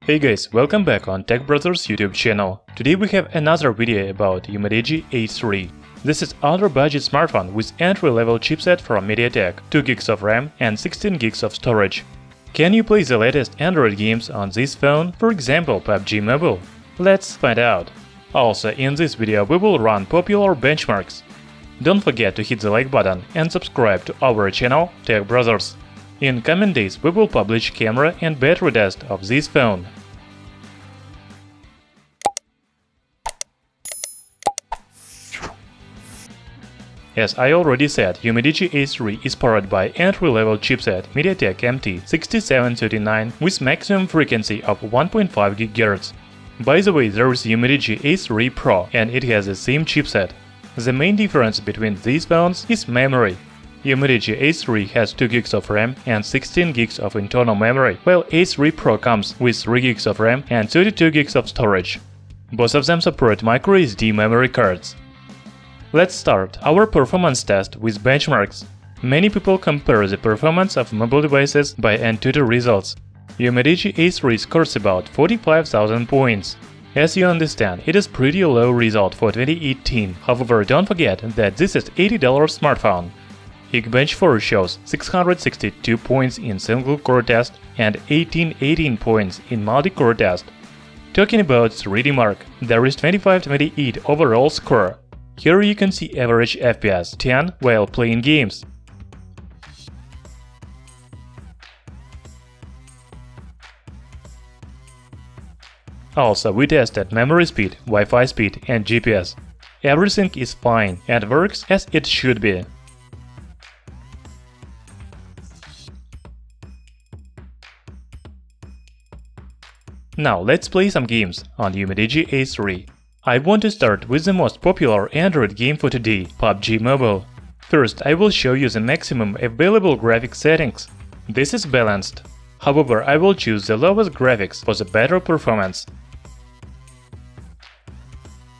Hey guys, welcome back on Tech Brothers YouTube channel. Today we have another video about UMIDIGI A3. This is ultra-budget smartphone with entry-level chipset from MediaTek, 2 GB of RAM and 16 GB of storage. Can you play the latest Android games on this phone, for example PUBG Mobile? Let's find out. Also, in this video we will run popular benchmarks. Don't forget to hit the like button and subscribe to our channel Tech Brothers. In coming days we will publish camera and battery test of this phone. As I already said, UMIDIGI A3 is powered by entry-level chipset MediaTek MT6739 with maximum frequency of 1.5 GHz. By the way, there is UMIDIGI A3 Pro and it has the same chipset. The main difference between these phones is memory. UMIDIGI A3 has 2 GB of RAM and 16 GB of internal memory, while A3 Pro comes with 3 GB of RAM and 32 GB of storage. Both of them support microSD memory cards. Let's start our performance test with benchmarks. Many people compare the performance of mobile devices by AnTuTu results. UMIDIGI A3 scores about 45,000 points. As you understand, it is pretty low result for 2018, however don't forget that this is $80 smartphone. GeekBench 4 shows 662 points in single-core test and 1818 points in multi-core test. Talking about 3D mark, there is 2528 overall score. Here you can see average FPS 10 while playing games. Also, we tested memory speed, Wi-Fi speed and GPS. Everything is fine and works as it should be. Now let's play some games on UMIDIGI A3. I want to start with the most popular Android game for today, PUBG Mobile. First, I will show you the maximum available graphics settings. This is balanced. However, I will choose the lowest graphics for the better performance.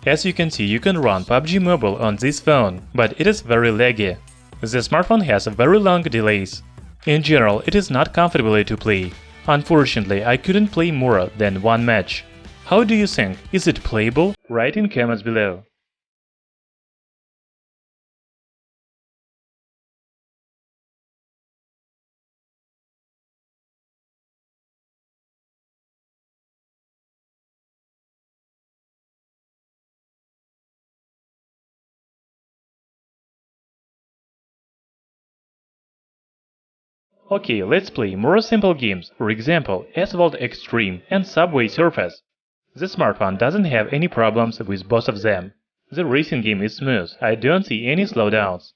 As you can see, you can run PUBG Mobile on this phone, but it is very laggy. The smartphone has very long delays. In general, it is not comfortable to play. Unfortunately, I couldn't play more than one match. How do you think? Is it playable? Write in comments below. Okay, let's play more simple games, for example Aspalt Extreme and Subway Surfers. The smartphone doesn't have any problems with both of them. The racing game is smooth, I don't see any slowdowns.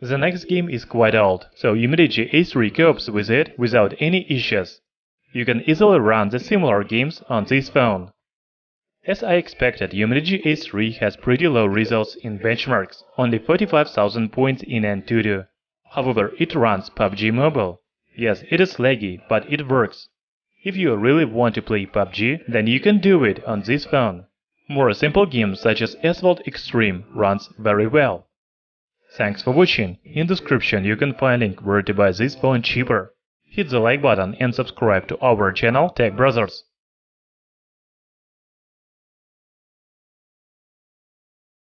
The next game is quite old, so UMIDIGI A3 copes with it without any issues. You can easily run the similar games on this phone. As I expected, UMIDIGI A3 has pretty low results in benchmarks, only 45,000 points in AnTuTu. However, it runs PUBG Mobile. Yes, it is laggy, but it works. If you really want to play PUBG, then you can do it on this phone. More simple games such as Aspalt Extreme runs very well. Thanks for watching. In description you can find link where to buy this phone cheaper. Hit the like button and subscribe to our channel Tech Brothers.